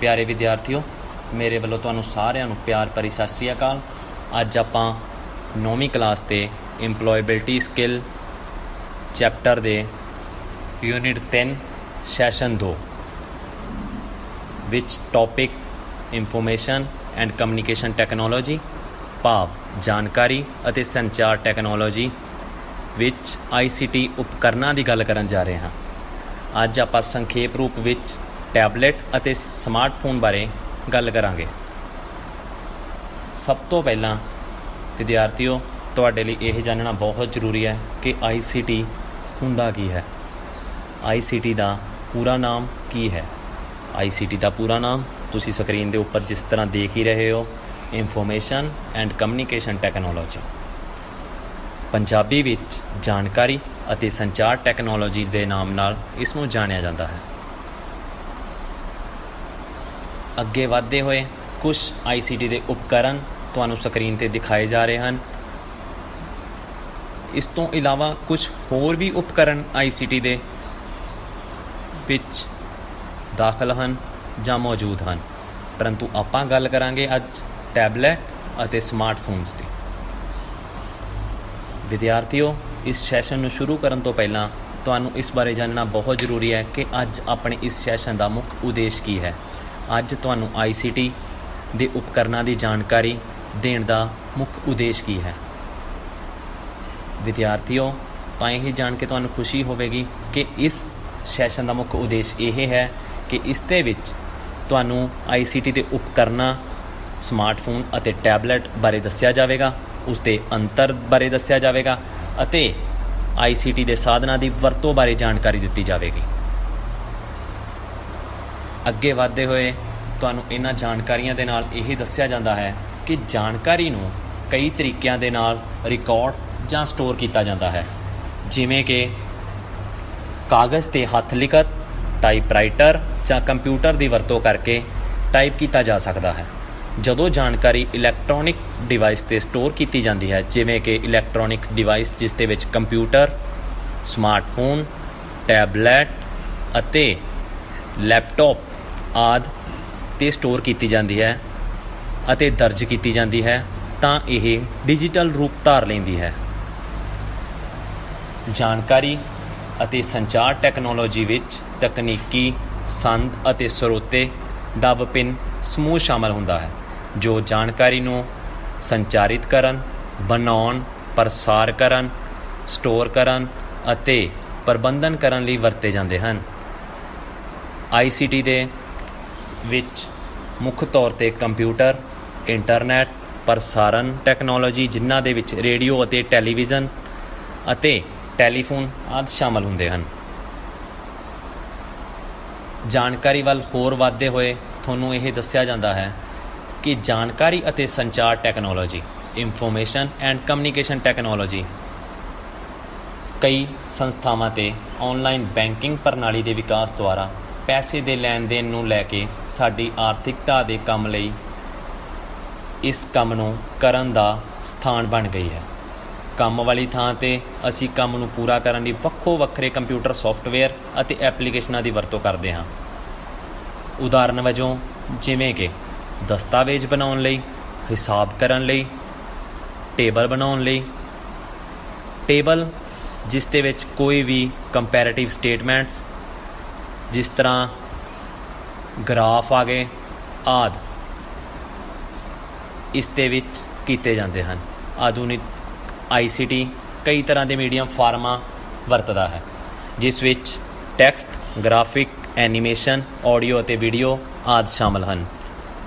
प्यारे विद्यार्थियों, मेरे ਵੱਲੋਂ ਤੁਹਾਨੂੰ ਸਾਰਿਆਂ ਨੂੰ ਪਿਆਰ ਭਰੀ ਸਤਿ ਸ਼੍ਰੀ ਅਕਾਲ। ਅੱਜ ਆਪਾਂ 9ਵੀਂ ਕਲਾਸ ਦੇ ਇੰਪਲੋਏਬਿਲਟੀ ਸਕਿੱਲ ਚੈਪਟਰ ਦੇ ਯੂਨਿਟ 3 ਸੈਸ਼ਨ 2 ਵਿੱਚ topic information and communication technology ਭਾਵ ਜਾਣਕਾਰੀ ਅਤੇ ਸੰਚਾਰ ਟੈਕਨੋਲੋਜੀ ਵਿੱਚ ICT ਉਪਕਰਨਾਂ ਦੀ ਗੱਲ ਕਰਨ ਜਾ ਰਹੇ ਹਾਂ। ਅੱਜ ਆਪਾਂ ਸੰਖੇਪ ਰੂਪ ਵਿੱਚ ਟੈਬਲੇਟ ਅਤੇ ਸਮਾਰਟਫੋਨ ਬਾਰੇ ਗੱਲ ਕਰਾਂਗੇ। ਸਭ ਤੋਂ ਪਹਿਲਾਂ ਵਿਦਿਆਰਥੀਓ, ਤੁਹਾਡੇ ਲਈ ਇਹ ਜਾਣਨਾ ਬਹੁਤ ਜ਼ਰੂਰੀ ਹੈ ਕਿ ICT ਹੁੰਦਾ ਕੀ ਹੈ। ICT ਦਾ ਪੂਰਾ ਨਾਮ ਕੀ ਹੈ? ICT ਦਾ ਪੂਰਾ ਨਾਮ ਤੁਸੀਂ ਸਕਰੀਨ ਦੇ ਉੱਪਰ ਜਿਸ ਤਰ੍ਹਾਂ ਦੇਖ ਹੀ ਰਹੇ ਹੋ, information and communication technology. Punjabi ਵਿੱਚ ਜਾਣਕਾਰੀ ਅਤੇ ਸੰਚਾਰ ਟੈਕਨੋਲੋਜੀ ਦੇ ਨਾਮ ਨਾਲ ਇਸ ਨੂੰ ਜਾਣਿਆ ਜਾਂਦਾ ਹੈ। ਅੱਗੇ ਵਧਦੇ ਹੋਏ ਕੁਝ ICT ਦੇ ਉਪਕਰਨ ਤੁਹਾਨੂੰ ਸਕਰੀਨ 'ਤੇ ਦਿਖਾਏ ਜਾ ਰਹੇ ਹਨ। ਇਸ ਤੋਂ ਇਲਾਵਾ ਕੁਝ ਹੋਰ ਵੀ ਉਪਕਰਨ ICT ਦੇ ਵਿੱਚ ਦਾਖਲ ਹਨ ਜਾਂ ਮੌਜੂਦ ਹਨ, ਪਰੰਤੂ ਆਪਾਂ ਗੱਲ ਕਰਾਂਗੇ ਅੱਜ ਟੈਬਲੇਟ ਅਤੇ ਸਮਾਰਟਫੋਨਸ ਦੀ। ਵਿਦਿਆਰਥੀਓ, ਇਸ ਸੈਸ਼ਨ ਨੂੰ ਸ਼ੁਰੂ ਕਰਨ ਤੋਂ ਪਹਿਲਾਂ ਤੁਹਾਨੂੰ ਇਸ ਬਾਰੇ ਜਾਣਨਾ ਬਹੁਤ ਜ਼ਰੂਰੀ ਹੈ ਕਿ ਅੱਜ ਆਪਣੇ ਇਸ ਸੈਸ਼ਨ ਦਾ ਮੁੱਖ ਉਦੇਸ਼ ਕੀ ਹੈ। ਅੱਜ ਤੁਹਾਨੂੰ ICT ਦੇ ਉਪਕਰਨਾਂ ਦੀ ਜਾਣਕਾਰੀ ਦੇਣ ਦਾ ਮੁੱਖ ਉਦੇਸ਼ ਕੀ ਹੈ। ਵਿਦਿਆਰਥੀਓ, ਤਾਂ ਇਹ ਜਾਣ ਕੇ ਤੁਹਾਨੂੰ ਖੁਸ਼ੀ ਹੋਵੇਗੀ ਕਿ ਇਸ ਸੈਸ਼ਨ ਦਾ ਮੁੱਖ ਉਦੇਸ਼ ਇਹ ਹੈ ਕਿ ਇਸ ਦੇ ਵਿੱਚ ਤੁਹਾਨੂੰ ICT ਦੇ ਉਪਕਰਨਾਂ ਸਮਾਰਟਫੋਨ ਅਤੇ ਟੈਬਲੇਟ ਬਾਰੇ ਦੱਸਿਆ ਜਾਵੇਗਾ, ਉਸ ਦੇ ਅੰਤਰ ਬਾਰੇ ਦੱਸਿਆ ਜਾਵੇਗਾ ਅਤੇ ICT ਦੇ ਸਾਧਨਾਂ ਦੀ ਵਰਤੋਂ ਬਾਰੇ ਜਾਣਕਾਰੀ ਦਿੱਤੀ ਜਾਵੇਗੀ। ਅੱਗੇ ਵਧਦੇ ਹੋਏ ਤੁਹਾਨੂੰ ਇਹਨਾਂ ਜਾਣਕਾਰੀਆਂ ਦੇ ਨਾਲ ਇਹ ਦੱਸਿਆ ਜਾਂਦਾ ਹੈ ਕਿ ਜਾਣਕਾਰੀ ਨੂੰ ਕਈ ਤਰੀਕਿਆਂ ਦੇ ਨਾਲ ਰਿਕਾਰਡ ਜਾਂ ਸਟੋਰ ਕੀਤਾ ਜਾਂਦਾ ਹੈ, ਜਿਵੇਂ ਕਿ ਕਾਗਜ਼ 'ਤੇ ਹੱਥ ਲਿਖਤ, ਟਾਈਪਰਾਈਟਰ ਜਾਂ ਕੰਪਿਊਟਰ ਦੀ ਵਰਤੋਂ ਕਰਕੇ ਟਾਈਪ ਕੀਤਾ ਜਾ ਸਕਦਾ ਹੈ। ਜਦੋਂ ਜਾਣਕਾਰੀ ਇਲੈਕਟ੍ਰੋਨਿਕ ਡਿਵਾਈਸ 'ਤੇ ਸਟੋਰ ਕੀਤੀ ਜਾਂਦੀ ਹੈ, ਜਿਵੇਂ ਕਿ ਇਲੈਕਟ੍ਰੋਨਿਕ ਡਿਵਾਈਸ ਜਿਸ ਦੇ ਵਿੱਚ ਕੰਪਿਊਟਰ, ਸਮਾਰਟਫੋਨ, ਟੈਬਲੇਟ ਅਤੇ ਲੈਪਟਾਪ ਆਦਿ 'ਤੇ ਸਟੋਰ ਕੀਤੀ ਜਾਂਦੀ ਹੈ ਅਤੇ ਦਰਜ ਕੀਤੀ ਜਾਂਦੀ ਹੈ, ਤਾਂ ਇਹ ਡਿਜੀਟਲ ਰੂਪ ਧਾਰ ਲੈਂਦੀ ਹੈ। ਜਾਣਕਾਰੀ ਅਤੇ ਸੰਚਾਰ ਟੈਕਨੋਲੋਜੀ ਵਿੱਚ ਤਕਨੀਕੀ ਸੰਦ ਅਤੇ ਸਰੋਤੇ ਦਾ ਵਿਭਿੰਨ ਸਮੂਹ ਸ਼ਾਮਲ ਹੁੰਦਾ ਹੈ, ਜੋ ਜਾਣਕਾਰੀ ਨੂੰ ਸੰਚਾਰਿਤ ਕਰਨ, ਬਣਾਉਣ, ਪ੍ਰਸਾਰ ਕਰਨ, ਸਟੋਰ ਕਰਨ ਅਤੇ ਪ੍ਰਬੰਧਨ ਕਰਨ ਲਈ ਵਰਤੇ ਜਾਂਦੇ ਹਨ। ICT ਦੇ ਵਿੱਚ ਮੁੱਖ ਤੌਰ 'ਤੇ ਕੰਪਿਊਟਰ, ਇੰਟਰਨੈਟ, ਪ੍ਰਸਾਰਣ ਟੈਕਨੋਲੋਜੀ ਜਿਨ੍ਹਾਂ ਦੇ ਵਿੱਚ ਰੇਡੀਓ ਅਤੇ ਟੈਲੀਵਿਜ਼ਨ ਅਤੇ ਟੈਲੀਫੋਨ ਆਦਿ ਸ਼ਾਮਲ ਹੁੰਦੇ ਹਨ। ਜਾਣਕਾਰੀ ਵੱਲ ਹੋਰ ਵਧਦੇ ਹੋਏ ਤੁਹਾਨੂੰ ਇਹ ਦੱਸਿਆ ਜਾਂਦਾ ਹੈ ਕਿ ਜਾਣਕਾਰੀ ਅਤੇ ਸੰਚਾਰ technology information and communication technology ਕਈ ਸੰਸਥਾਵਾਂ 'ਤੇ ਔਨਲਾਈਨ ਬੈਂਕਿੰਗ ਪ੍ਰਣਾਲੀ ਦੇ ਵਿਕਾਸ ਦੁਆਰਾ ਪੈਸੇ ਦੇ ਲੈਣ ਦੇਣ ਨੂੰ ਲੈ ਕੇ ਸਾਡੀ ਆਰਥਿਕਤਾ ਦੇ ਕੰਮ ਲਈ ਇਸ ਕੰਮ ਨੂੰ ਕਰਨ ਦਾ ਸਥਾਨ ਬਣ ਗਈ ਹੈ। ਕੰਮ ਵਾਲੀ ਥਾਂ 'ਤੇ ਅਸੀਂ ਕੰਮ ਨੂੰ ਪੂਰਾ ਕਰਨ ਲਈ ਵੱਖੋ ਵੱਖਰੇ ਕੰਪਿਊਟਰ ਸੌਫਟਵੇਅਰ ਅਤੇ ਐਪਲੀਕੇਸ਼ਨਾਂ ਦੀ ਵਰਤੋਂ ਕਰਦੇ ਹਾਂ। ਉਦਾਹਰਨ ਵਜੋਂ ਜਿਵੇਂ ਕਿ ਦਸਤਾਵੇਜ਼ ਬਣਾਉਣ ਲਈ, ਹਿਸਾਬ ਕਰਨ ਲਈ, ਟੇਬਲ ਬਣਾਉਣ ਲਈ, ਟੇਬਲ ਜਿਸ ਦੇ ਵਿੱਚ ਕੋਈ ਵੀ ਕੰਪੈਰੇਟਿਵ ਸਟੇਟਮੈਂਟਸ ਜਿਸ ਤਰ੍ਹਾਂ ਗ੍ਰਾਫ ਆ ਗਏ ਆਦਿ ਇਸ ਦੇ ਵਿੱਚ ਕੀਤੇ ਜਾਂਦੇ ਹਨ। ਆਧੁਨਿਕ ICT ਕਈ ਤਰ੍ਹਾਂ ਦੇ ਮੀਡੀਅਮ ਫਾਰਮਾਂ ਵਰਤਦਾ ਹੈ, ਜਿਸ ਵਿੱਚ ਟੈਕਸਟ, ਗ੍ਰਾਫਿਕ, ਐਨੀਮੇਸ਼ਨ, ਆਡੀਓ ਅਤੇ ਵੀਡੀਓ ਆਦਿ ਸ਼ਾਮਲ ਹਨ।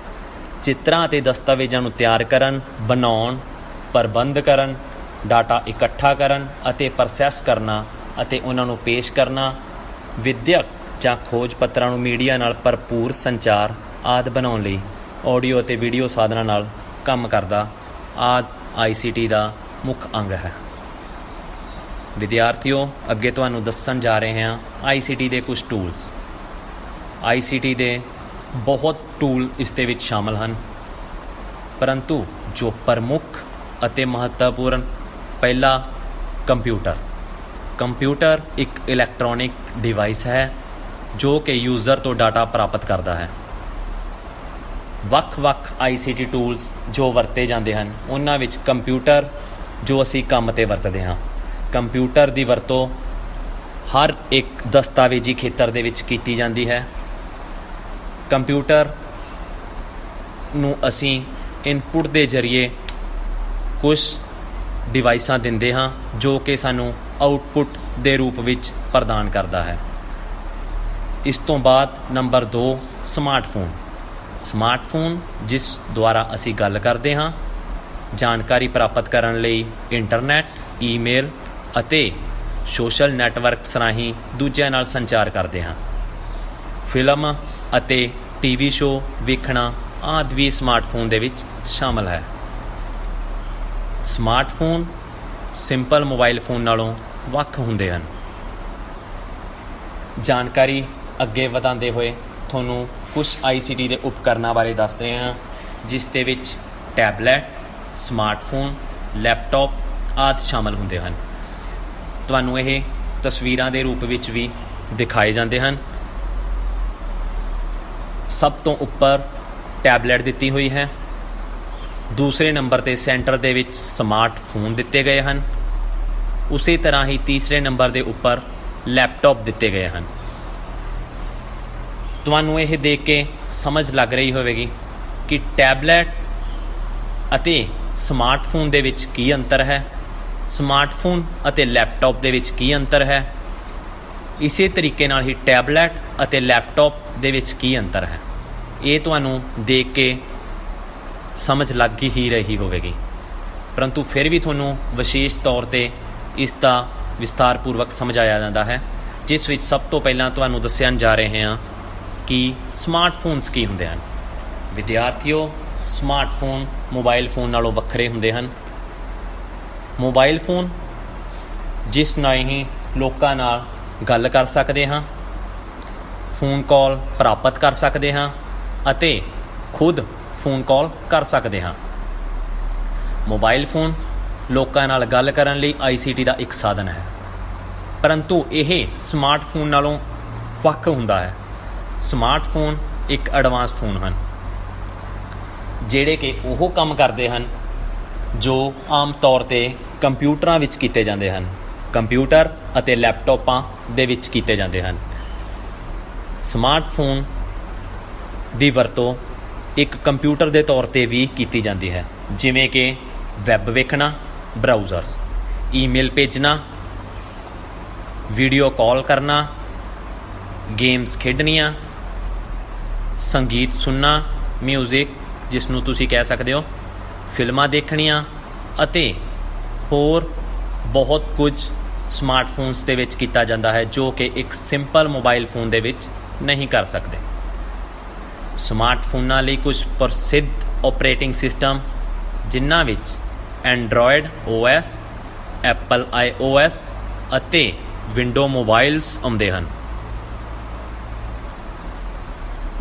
ਚਿੱਤਰਾਂ ਅਤੇ ਦਸਤਾਵੇਜ਼ਾਂ ਨੂੰ ਤਿਆਰ ਕਰਨ, ਬਣਾਉਣ, ਪ੍ਰਬੰਧ ਕਰਨ, ਡਾਟਾ ਇਕੱਠਾ ਕਰਨ ਅਤੇ ਪ੍ਰੋਸੈਸ ਕਰਨਾ ਅਤੇ ਉਹਨਾਂ ਨੂੰ ਪੇਸ਼ ਕਰਨਾ, ਵਿੱਦਿਅਕ ਜਾਂ ਖੋਜ ਪੱਤਰਾਂ ਨੂੰ ਮੀਡੀਆ ਨਾਲ ਭਰਪੂਰ ਸੰਚਾਰ ਆਦਿ ਬਣਾਉਣ ਲਈ ਆਡੀਓ ਅਤੇ ਵੀਡੀਓ ਸਾਧਨਾਂ ਨਾਲ ਕੰਮ ਕਰਦਾ ਆਦਿ ICT ਦਾ ਮੁੱਖ ਅੰਗ ਹੈ। ਵਿਦਿਆਰਥੀਓ, ਅੱਗੇ ਤੁਹਾਨੂੰ ਦੱਸਣ ਜਾ ਰਹੇ ਹਾਂ ICT ਦੇ ਕੁਝ ਟੂਲਸ। ICT ਦੇ ਬਹੁਤ ਟੂਲ ਇਸ ਦੇ ਵਿੱਚ ਸ਼ਾਮਲ ਹਨ, ਪਰੰਤੂ ਜੋ ਪ੍ਰਮੁੱਖ ਅਤੇ ਮਹੱਤਵਪੂਰਨ ਪਹਿਲਾ ਕੰਪਿਊਟਰ ਇੱਕ ਇਲੈਕਟ੍ਰੋਨਿਕ ਡਿਵਾਈਸ ਹੈ ਜੋ ਕਿ ਯੂਜ਼ਰ ਤੋਂ ਡਾਟਾ ਪ੍ਰਾਪਤ ਕਰਦਾ ਹੈ। ਵੱਖ-ਵੱਖ ICT ਟੂਲਸ ਜੋ ਵਰਤੇ ਜਾਂਦੇ ਹਨ, ਉਹਨਾਂ ਵਿੱਚ ਕੰਪਿਊਟਰ ਜੋ ਅਸੀਂ ਕੰਮ 'ਤੇ ਵਰਤਦੇ ਹਾਂ। ਕੰਪਿਊਟਰ ਦੀ ਵਰਤੋਂ ਹਰ ਇੱਕ ਦਸਤਾਵੇਜ਼ੀ ਖੇਤਰ ਦੇ ਵਿੱਚ ਕੀਤੀ ਜਾਂਦੀ ਹੈ। ਕੰਪਿਊਟਰ ਨੂੰ ਅਸੀਂ ਇਨਪੁਟ ਦੇ ਜ਼ਰੀਏ ਕੁਝ ਡਿਵਾਈਸਾਂ ਦਿੰਦੇ ਹਾਂ ਜੋ ਕਿ ਸਾਨੂੰ ਆਊਟਪੁੱਟ ਦੇ ਰੂਪ ਵਿੱਚ ਪ੍ਰਦਾਨ ਕਰਦਾ ਹੈ। ਇਸ ਤੋਂ ਬਾਅਦ ਨੰਬਰ 2 ਸਮਾਰਟਫੋਨ। ਸਮਾਰਟਫੋਨ ਜਿਸ ਦੁਆਰਾ ਅਸੀਂ ਗੱਲ ਕਰਦੇ ਹਾਂ, ਜਾਣਕਾਰੀ ਪ੍ਰਾਪਤ ਕਰਨ ਲਈ ਇੰਟਰਨੈਟ, ਈਮੇਲ ਅਤੇ ਸੋਸ਼ਲ ਨੈੱਟਵਰਕਸ ਰਾਹੀਂ ਦੂਜਿਆਂ ਨਾਲ ਸੰਚਾਰ ਕਰਦੇ ਹਾਂ। ਫਿਲਮ ਅਤੇ TV ਸ਼ੋਅ ਵੇਖਣਾ ਆਦਿ ਵੀ ਸਮਾਰਟਫੋਨ ਦੇ ਵਿੱਚ ਸ਼ਾਮਲ ਹੈ। ਸਮਾਰਟਫੋਨ ਸਿੰਪਲ ਮੋਬਾਈਲ ਫੋਨ ਨਾਲੋਂ ਵੱਖ ਹੁੰਦੇ ਹਨ। ਜਾਣਕਾਰੀ ਅੱਗੇ ਵਧਾਉਂਦੇ ਹੋਏ ਤੁਹਾਨੂੰ ਕੁਝ ICT ਦੇ ਉਪਕਰਨਾਂ ਬਾਰੇ ਦੱਸਦੇ ਹਾਂ, ਜਿਸ ਦੇ ਵਿੱਚ ਟੈਬਲੈਟ, ਸਮਾਰਟਫੋਨ, ਲੈਪਟਾਪ ਆਦਿ ਸ਼ਾਮਲ ਹੁੰਦੇ ਹਨ। ਤੁਹਾਨੂੰ ਇਹ ਤਸਵੀਰਾਂ ਦੇ ਰੂਪ ਵਿੱਚ ਵੀ ਦਿਖਾਏ ਜਾਂਦੇ ਹਨ। ਸਭ ਤੋਂ ਉੱਪਰ ਟੈਬਲੈਟ ਦਿੱਤੀ ਹੋਈ ਹੈ। ਦੂਸਰੇ ਨੰਬਰ 'ਤੇ ਸੈਂਟਰ ਦੇ ਵਿੱਚ ਸਮਾਰਟਫੋਨ ਦਿੱਤੇ ਗਏ ਹਨ। ਉਸੇ ਤਰ੍ਹਾਂ ਹੀ ਤੀਸਰੇ ਨੰਬਰ ਦੇ ਉੱਪਰ ਲੈਪਟਾਪ ਦਿੱਤੇ ਗਏ ਹਨ। ਤੁਹਾਨੂੰ ਇਹ ਦੇਖ ਕੇ ਸਮਝ ਲੱਗ ਰਹੀ ਹੋਵੇਗੀ ਕਿ ਟੈਬਲੈਟ ਅਤੇ ਸਮਾਰਟਫੋਨ ਦੇ ਵਿੱਚ ਕੀ ਅੰਤਰ ਹੈ, ਸਮਾਰਟਫੋਨ ਅਤੇ ਲੈਪਟਾਪ ਦੇ ਵਿੱਚ ਕੀ ਅੰਤਰ ਹੈ। ਇਸੇ ਤਰੀਕੇ ਨਾਲ ਹੀ ਟੈਬਲੈਟ ਅਤੇ ਲੈਪਟਾਪ ਦੇ ਵਿੱਚ ਕੀ ਅੰਤਰ ਹੈ, ਇਹ ਤੁਹਾਨੂੰ ਦੇਖ ਕੇ ਸਮਝ ਲੱਗ ਹੀ ਰਹੀ ਹੋਵੇਗੀ। ਪਰੰਤੂ ਫਿਰ ਵੀ ਤੁਹਾਨੂੰ ਵਿਸ਼ੇਸ਼ ਤੌਰ 'ਤੇ ਇਸ ਦਾ ਵਿਸਤਾਰਪੂਰਵਕ ਸਮਝਾਇਆ ਜਾਂਦਾ ਹੈ, ਜਿਸ ਵਿੱਚ ਸਭ ਤੋਂ ਪਹਿਲਾਂ ਤੁਹਾਨੂੰ ਦੱਸਣ ਜਾ ਰਹੇ ਹਾਂ ਕਿ ਸਮਾਰਟਫੋਨਸ ਕੀ ਹੁੰਦੇ ਹਨ। ਵਿਦਿਆਰਥੀਓ, ਸਮਾਰਟਫੋਨ ਮੋਬਾਈਲ ਫੋਨ ਨਾਲੋਂ ਵੱਖਰੇ ਹੁੰਦੇ ਹਨ। ਮੋਬਾਈਲ ਫੋਨ ਜਿਸ ਨਾਲ ਹੀ ਲੋਕਾਂ ਨਾਲ ਗੱਲ ਕਰ ਸਕਦੇ ਹਾਂ, ਫੋਨ ਕਾਲ ਪ੍ਰਾਪਤ ਕਰ ਸਕਦੇ ਹਾਂ ਅਤੇ ਖੁਦ ਫੋਨ ਕਾਲ ਕਰ ਸਕਦੇ ਹਾਂ। ਮੋਬਾਈਲ ਫੋਨ ਲੋਕਾਂ ਨਾਲ ਗੱਲ ਕਰਨ ਲਈ ICT ਦਾ ਇੱਕ ਸਾਧਨ ਹੈ, ਪਰੰਤੂ ਇਹ ਸਮਾਰਟਫੋਨ ਨਾਲੋਂ ਵੱਖ ਹੁੰਦਾ ਹੈ। ਸਮਾਰਟਫੋਨ ਇੱਕ ਐਡਵਾਂਸ ਫੋਨ ਹਨ, ਜਿਹੜੇ ਕਿ ਉਹ ਕੰਮ ਕਰਦੇ ਹਨ ਜੋ ਆਮ ਤੌਰ 'ਤੇ ਕੰਪਿਊਟਰਾਂ ਵਿੱਚ ਕੀਤੇ ਜਾਂਦੇ ਹਨ, ਕੰਪਿਊਟਰ ਅਤੇ ਲੈਪਟਾਪਾਂ ਦੇ ਵਿੱਚ ਕੀਤੇ ਜਾਂਦੇ ਹਨ। ਸਮਾਰਟਫੋਨ ਦੀ ਵਰਤੋਂ ਇੱਕ ਕੰਪਿਊਟਰ ਦੇ ਤੌਰ 'ਤੇ ਵੀ ਕੀਤੀ ਜਾਂਦੀ ਹੈ, ਜਿਵੇਂ ਕਿ ਵੈਬ ਵੇਖਣਾ, ਬਰਾਊਜ਼ਰਸ, ਈਮੇਲ ਭੇਜਣਾ, ਵੀਡੀਓ ਕਾਲ ਕਰਨਾ, ਗੇਮਸ ਖੇਡਣੀਆਂ, ਸੰਗੀਤ ਸੁਣਨਾ, ਮਿਊਜ਼ਿਕ ਜਿਸ ਨੂੰ ਤੁਸੀਂ ਕਹਿ ਸਕਦੇ ਹੋ, ਫਿਲਮਾਂ ਦੇਖਣੀਆਂ ਅਤੇ ਹੋਰ ਬਹੁਤ ਕੁਝ ਸਮਾਰਟਫੋਨਸ ਦੇ ਵਿੱਚ ਕੀਤਾ ਜਾਂਦਾ ਹੈ, ਜੋ ਕਿ ਇੱਕ ਸਿੰਪਲ ਮੋਬਾਈਲ ਫੋਨ ਦੇ ਵਿੱਚ ਨਹੀਂ ਕਰ ਸਕਦੇ। ਸਮਾਰਟਫੋਨਾਂ ਲਈ ਕੁਝ ਪ੍ਰਸਿੱਧ ਓਪਰੇਟਿੰਗ ਸਿਸਟਮ, ਜਿਨ੍ਹਾਂ ਵਿੱਚ ਐਂਡਰੋਇਡ OS, ਐਪਲ iOS ਅਤੇ ਵਿੰਡੋ ਮੋਬਾਈਲਸ ਆਉਂਦੇ ਹਨ।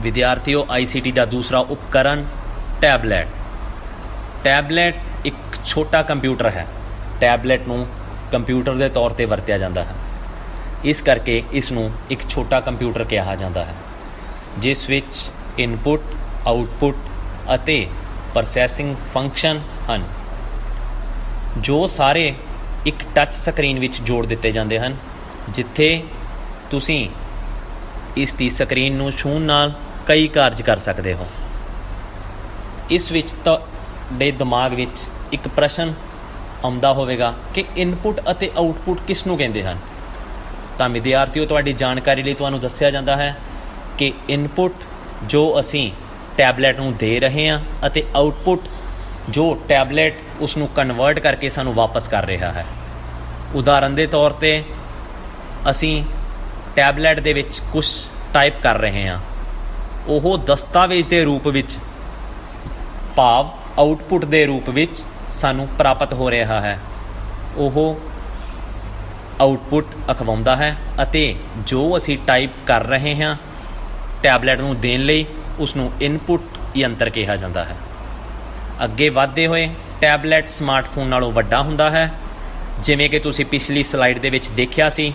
ਵਿਦਿਆਰਥੀਓ, ICT ਦਾ ਦੂਸਰਾ ਉਪਕਰਨ ਟੈਬਲੈਟ। ਟੈਬਲੈਟ ਇੱਕ ਛੋਟਾ ਕੰਪਿਊਟਰ ਹੈ। ਟੈਬਲੈਟ ਨੂੰ ਕੰਪਿਊਟਰ ਦੇ ਤੌਰ 'ਤੇ ਵਰਤਿਆ ਜਾਂਦਾ ਹੈ, ਇਸ ਕਰਕੇ ਇਸ ਨੂੰ ਇੱਕ ਛੋਟਾ ਕੰਪਿਊਟਰ ਕਿਹਾ ਜਾਂਦਾ ਹੈ, ਜਿਸ ਵਿੱਚ ਇਨਪੁੱਟ, ਆਊਟਪੁੱਟ ਅਤੇ ਪ੍ਰੋਸੈਸਿੰਗ ਫੰਕਸ਼ਨ ਹਨ, ਜੋ ਸਾਰੇ ਇੱਕ ਟੱਚ ਸਕਰੀਨ ਵਿੱਚ ਜੋੜ ਦਿੱਤੇ ਜਾਂਦੇ ਹਨ, ਜਿੱਥੇ ਤੁਸੀਂ ਇਸ ਦੀ ਸਕਰੀਨ ਨੂੰ ਛੂਹਣ ਨਾਲ ਕਈ ਕਾਰਜ ਕਰ ਸਕਦੇ ਹੋ। ਇਸ ਵਿੱਚ ਤੁਹਾਡੇ ਦਿਮਾਗ ਵਿੱਚ ਇੱਕ ਪ੍ਰਸ਼ਨ ਆਉਂਦਾ ਹੋਵੇਗਾ ਕਿ ਇਨਪੁੱਟ ਅਤੇ ਆਊਟਪੁੱਟ ਕਿਸ ਨੂੰ ਕਹਿੰਦੇ ਹਨ। ਤਾਂ ਵਿਦਿਆਰਥੀਓ, ਤੁਹਾਡੀ ਜਾਣਕਾਰੀ ਲਈ ਤੁਹਾਨੂੰ ਦੱਸਿਆ ਜਾਂਦਾ ਹੈ ਕਿ ਇਨਪੁੱਟ ਜੋ ਅਸੀਂ ਟੈਬਲੈਟ ਨੂੰ ਦੇ ਰਹੇ ਹਾਂ ਅਤੇ ਆਊਟਪੁੱਟ ਜੋ ਟੈਬਲੈਟ ਉਸ ਨੂੰ ਕਨਵਰਟ ਕਰਕੇ ਸਾਨੂੰ ਵਾਪਸ ਕਰ ਰਿਹਾ ਹੈ। ਉਦਾਹਰਨ ਦੇ ਤੌਰ 'ਤੇ ਅਸੀਂ ਟੈਬਲੈਟ ਦੇ ਵਿੱਚ ਕੁਝ ਟਾਈਪ ਕਰ ਰਹੇ ਹਾਂ, ਉਹ ਦਸਤਾਵੇਜ਼ ਦੇ ਰੂਪ ਵਿੱਚ, ਭਾਵ ਆਊਟਪੁੱਟ ਦੇ ਰੂਪ ਵਿੱਚ ਸਾਨੂੰ ਪ੍ਰਾਪਤ ਹੋ ਰਿਹਾ ਹੈ। ਉਹ ਆਊਟਪੁੱਟ ਅਖਵਾਉਂਦਾ ਹੈ ਅਤੇ ਜੋ ਅਸੀਂ ਟਾਈਪ ਕਰ ਰਹੇ ਹਾਂ ਟੈਬਲੈਟ ਨੂੰ ਦੇਣ ਲਈ, ਉਸ ਨੂੰ ਇਨਪੁੱਟ ਯੰਤਰ ਕਿਹਾ ਜਾਂਦਾ ਹੈ। ਅੱਗੇ ਵਧਦੇ ਹੋਏ ਟੈਬਲੈਟ ਸਮਾਰਟਫੋਨ ਨਾਲੋਂ ਵੱਡਾ ਹੁੰਦਾ ਹੈ। ਜਿਵੇਂ ਕਿ ਤੁਸੀਂ ਪਿਛਲੀ ਸਲਾਈਡ ਦੇ ਵਿੱਚ ਦੇਖਿਆ ਸੀ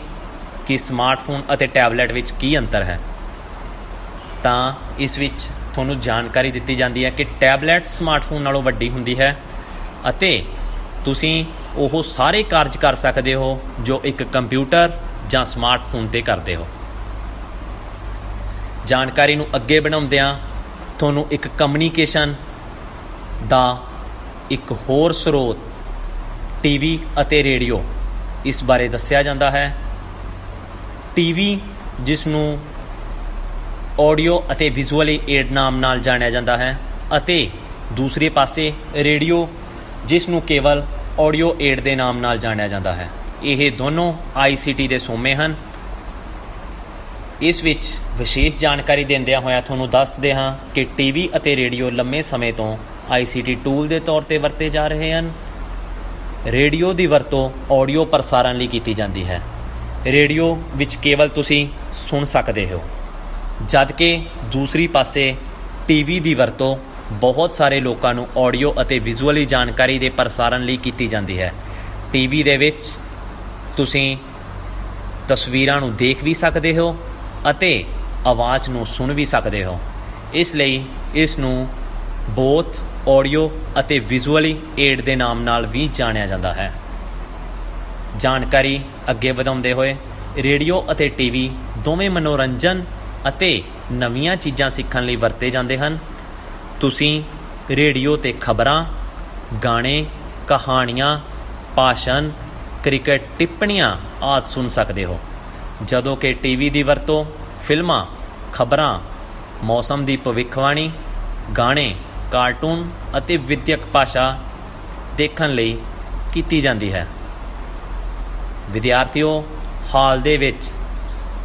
ਕਿ ਸਮਾਰਟਫੋਨ ਅਤੇ ਟੈਬਲੈਟ ਵਿੱਚ ਕੀ ਅੰਤਰ ਹੈ, ਤਾਂ ਇਸ ਵਿੱਚ ਤੁਹਾਨੂੰ ਜਾਣਕਾਰੀ ਦਿੱਤੀ ਜਾਂਦੀ ਹੈ ਕਿ ਟੈਬਲੇਟ ਸਮਾਰਟਫੋਨ ਨਾਲੋਂ ਵੱਡੀ ਹੁੰਦੀ ਹੈ ਅਤੇ ਤੁਸੀਂ ਉਹ ਸਾਰੇ ਕਾਰਜ ਕਰ ਸਕਦੇ ਹੋ ਜੋ ਇੱਕ ਕੰਪਿਊਟਰ ਜਾਂ ਸਮਾਰਟਫੋਨ 'ਤੇ ਕਰਦੇ ਹੋ। ਜਾਣਕਾਰੀ ਨੂੰ ਅੱਗੇ ਵਧਾਉਂਦਿਆਂ ਤੁਹਾਨੂੰ ਇੱਕ ਕਮਿਊਨੀਕੇਸ਼ਨ ਦਾ ਇੱਕ ਹੋਰ ਸਰੋਤ ਟੀਵੀ ਅਤੇ ਰੇਡੀਓ ਇਸ ਬਾਰੇ ਦੱਸਿਆ ਜਾਂਦਾ ਹੈ। ਟੀਵੀ ਜਿਸ ਨੂੰ ਆਡੀਓ ਅਤੇ ਵਿਜ਼ੂਅਲੀ ਏਡ ਨਾਮ ਨਾਲ ਜਾਣਿਆ ਜਾਂਦਾ ਹੈ ਅਤੇ ਦੂਸਰੇ ਪਾਸੇ ਰੇਡੀਓ ਜਿਸ ਨੂੰ ਕੇਵਲ ਆਡੀਓ ਏਡ ਦੇ ਨਾਮ ਨਾਲ ਜਾਣਿਆ ਜਾਂਦਾ ਹੈ। ਇਹ ਦੋਨੋਂ ICT ਦੇ ਸੋਮੇ ਹਨ। ਇਸ ਵਿੱਚ ਵਿਸ਼ੇਸ਼ ਜਾਣਕਾਰੀ ਦਿੰਦਿਆਂ ਹੋਇਆਂ ਤੁਹਾਨੂੰ ਦੱਸਦੇ ਹਾਂ ਕਿ ਟੀਵੀ ਅਤੇ ਰੇਡੀਓ ਲੰਮੇ ਸਮੇਂ ਤੋਂ ICT ਟੂਲ ਦੇ ਤੌਰ 'ਤੇ ਵਰਤੇ ਜਾ ਰਹੇ ਹਨ। ਰੇਡੀਓ ਦੀ ਵਰਤੋਂ ਆਡੀਓ ਪ੍ਰਸਾਰਣ ਲਈ ਕੀਤੀ ਜਾਂਦੀ ਹੈ। ਰੇਡੀਓ ਵਿੱਚ ਕੇਵਲ ਤੁਸੀਂ ਸੁਣ ਸਕਦੇ ਹੋ, ਜਦ ਕਿ ਦੂਸਰੀ ਪਾਸੇ ਟੀਵੀ ਦੀ ਵਰਤੋਂ ਬਹੁਤ ਸਾਰੇ ਲੋਕਾਂ ਨੂੰ ਆਡੀਓ ਅਤੇ ਵਿਜ਼ੂਅਲੀ ਜਾਣਕਾਰੀ ਦੇ ਪ੍ਰਸਾਰਣ ਲਈ ਕੀਤੀ ਜਾਂਦੀ ਹੈ। ਟੀਵੀ ਦੇ ਵਿੱਚ ਤੁਸੀਂ ਤਸਵੀਰਾਂ ਨੂੰ ਦੇਖ ਵੀ ਸਕਦੇ ਹੋ ਅਤੇ ਆਵਾਜ਼ ਨੂੰ ਸੁਣ ਵੀ ਸਕਦੇ ਹੋ। ਇਸ ਲਈ ਇਸ ਨੂੰ ਬੋਥ ਆਡੀਓ ਅਤੇ ਵਿਜ਼ੂਅਲੀ ਏਡ ਦੇ ਨਾਮ ਨਾਲ ਵੀ ਜਾਣਿਆ ਜਾਂਦਾ ਹੈ। ਜਾਣਕਾਰੀ ਅੱਗੇ ਵਧਾਉਂਦੇ ਹੋਏ ਰੇਡੀਓ ਅਤੇ ਟੀਵੀ ਦੋਵੇਂ ਮਨੋਰੰਜਨ ਅਤੇ ਨਵੀਆਂ ਚੀਜ਼ਾਂ ਸਿੱਖਣ ਲਈ ਵਰਤੇ ਜਾਂਦੇ ਹਨ। ਤੁਸੀਂ ਰੇਡੀਓ 'ਤੇ ਖਬਰਾਂ, ਗਾਣੇ, ਕਹਾਣੀਆਂ, ਭਾਸ਼ਣ, ਕ੍ਰਿਕਟ ਟਿੱਪਣੀਆਂ ਆਦਿ ਸੁਣ ਸਕਦੇ ਹੋ, ਜਦੋਂ ਕਿ ਟੀਵੀ ਦੀ ਵਰਤੋਂ ਫਿਲਮਾਂ, ਖਬਰਾਂ, ਮੌਸਮ ਦੀ ਭਵਿੱਖਬਾਣੀ, ਗਾਣੇ, ਕਾਰਟੂਨ ਅਤੇ ਵਿਦਿਅਕ ਭਾਸ਼ਾ ਦੇਖਣ ਲਈ ਕੀਤੀ ਜਾਂਦੀ ਹੈ। ਵਿਦਿਆਰਥੀਓ, ਹਾਲ ਦੇ ਵਿੱਚ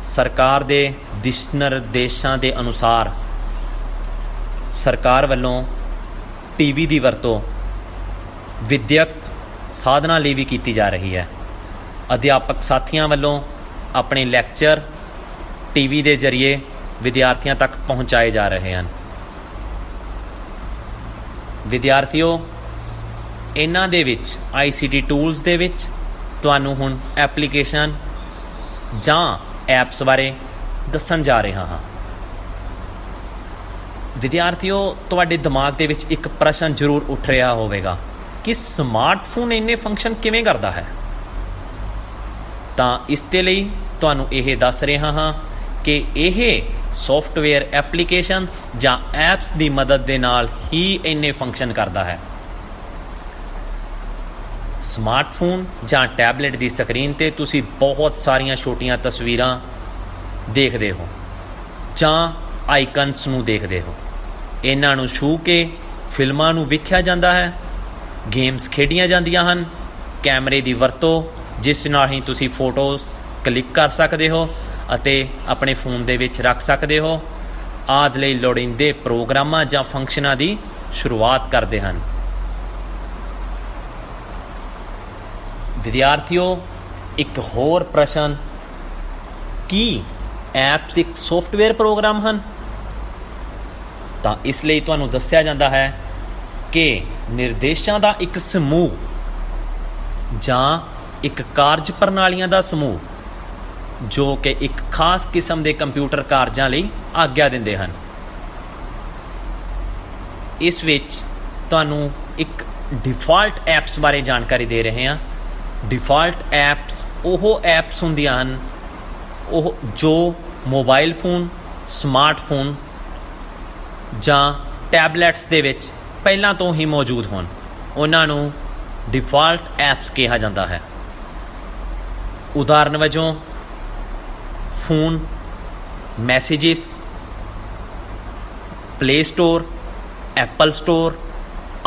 ਸਰਕਾਰ ਦੇ ਦਿਸ਼ਾ ਨਿਰਦੇਸ਼ਾਂ ਦੇ ਅਨੁਸਾਰ ਸਰਕਾਰ ਵੱਲੋਂ ਟੀਵੀ ਦੀ ਵਰਤੋਂ ਵਿਦਿਅਕ ਸਾਧਨਾਂ ਲਈ ਵੀ ਕੀਤੀ ਜਾ ਰਹੀ ਹੈ। ਅਧਿਆਪਕ ਸਾਥੀਆਂ ਵੱਲੋਂ ਆਪਣੇ ਲੈਕਚਰ ਟੀਵੀ ਦੇ ਜ਼ਰੀਏ ਵਿਦਿਆਰਥੀਆਂ ਤੱਕ ਪਹੁੰਚਾਏ ਜਾ ਰਹੇ ਹਨ। ਵਿਦਿਆਰਥੀਓ, ਇਹਨਾਂ ਦੇ ਵਿੱਚ ICT ਟੂਲਸ ਦੇ ਵਿੱਚ ਤੁਹਾਨੂੰ ਹੁਣ ਐਪਲੀਕੇਸ਼ਨ ਜਾਂ ਐਪਸ ਬਾਰੇ ਦੱਸਣ ਜਾ ਰਿਹਾ ਹਾਂ। ਵਿਦਿਆਰਥੀਓ, ਤੁਹਾਡੇ ਦਿਮਾਗ ਦੇ ਵਿੱਚ ਇੱਕ ਪ੍ਰਸ਼ਨ ਜ਼ਰੂਰ ਉੱਠ ਰਿਹਾ ਹੋਵੇਗਾ ਕਿ ਸਮਾਰਟਫੋਨ ਇੰਨੇ ਫੰਕਸ਼ਨ ਕਿਵੇਂ ਕਰਦਾ ਹੈ। ਤਾਂ ਇਸ ਦੇ ਲਈ ਤੁਹਾਨੂੰ ਇਹ ਦੱਸ ਰਿਹਾ ਹਾਂ ਕਿ ਇਹ ਸੌਫਟਵੇਅਰ ਐਪਲੀਕੇਸ਼ਨਸ ਜਾਂ ਐਪਸ ਦੀ ਮਦਦ ਦੇ ਨਾਲ ਹੀ ਇੰਨੇ ਫੰਕਸ਼ਨ ਕਰਦਾ ਹੈ। ਸਮਾਰਟਫੋਨ ਜਾਂ ਟੈਬਲੇਟ ਦੀ ਸਕਰੀਨ 'ਤੇ ਤੁਸੀਂ ਬਹੁਤ ਸਾਰੀਆਂ ਛੋਟੀਆਂ ਤਸਵੀਰਾਂ ਦੇਖਦੇ ਹੋ ਜਾਂ ਆਈਕਨਸ ਨੂੰ ਦੇਖਦੇ ਹੋ। ਇਹਨਾਂ ਨੂੰ ਛੂਹ ਕੇ ਫਿਲਮਾਂ ਨੂੰ ਵੇਖਿਆ ਜਾਂਦਾ ਹੈ, ਗੇਮਸ ਖੇਡੀਆਂ ਜਾਂਦੀਆਂ ਹਨ, ਕੈਮਰੇ ਦੀ ਵਰਤੋਂ ਜਿਸ ਨਾਲ ਹੀ ਤੁਸੀਂ ਫੋਟੋਜ਼ ਕਲਿੱਕ ਕਰ ਸਕਦੇ ਹੋ ਅਤੇ ਆਪਣੇ ਫੋਨ ਦੇ ਵਿੱਚ ਰੱਖ ਸਕਦੇ ਹੋ ਆਦਿ ਲਈ ਲੋੜੀਂਦੇ ਪ੍ਰੋਗਰਾਮਾਂ ਜਾਂ ਫੰਕਸ਼ਨਾਂ ਦੀ ਸ਼ੁਰੂਆਤ ਕਰਦੇ ਹਨ। ਵਿਦਿਆਰਥੀਓ, ਇੱਕ ਹੋਰ ਪ੍ਰਸ਼ਨ, ਕੀ ਐਪਸ ਇੱਕ ਸੌਫਟਵੇਅਰ ਪ੍ਰੋਗਰਾਮ ਹਨ? ਤਾਂ ਇਸ ਲਈ ਤੁਹਾਨੂੰ ਦੱਸਿਆ ਜਾਂਦਾ ਹੈ ਕਿ ਨਿਰਦੇਸ਼ਾਂ ਦਾ ਇੱਕ ਸਮੂਹ ਜਾਂ ਇੱਕ ਕਾਰਜ ਪ੍ਰਣਾਲੀਆਂ ਦਾ ਸਮੂਹ ਜੋ ਕਿ ਇੱਕ ਖਾਸ ਕਿਸਮ ਦੇ ਕੰਪਿਊਟਰ ਕਾਰਜਾਂ ਲਈ ਆਗਿਆ ਦਿੰਦੇ ਹਨ। ਇਸ ਵਿੱਚ ਤੁਹਾਨੂੰ ਇੱਕ ਡਿਫਾਲਟ ਐਪਸ ਬਾਰੇ ਜਾਣਕਾਰੀ ਦੇ ਰਹੇ ਹਾਂ। ਡਿਫਾਲਟ ਐਪਸ ਉਹ ਐਪਸ ਹੁੰਦੀਆਂ ਹਨ ਉਹ ਜੋ ਮੋਬਾਈਲ ਫੋਨ, ਸਮਾਰਟਫੋਨ ਜਾਂ ਟੈਬਲੇਟਸ ਦੇ ਵਿੱਚ ਪਹਿਲਾਂ ਤੋਂ ਹੀ ਮੌਜੂਦ ਹੋਣ, ਉਹਨਾਂ ਨੂੰ ਡਿਫਾਲਟ ਐਪਸ ਕਿਹਾ ਜਾਂਦਾ ਹੈ। ਉਦਾਹਰਨ ਵਜੋਂ phone, messages, play store, Apple store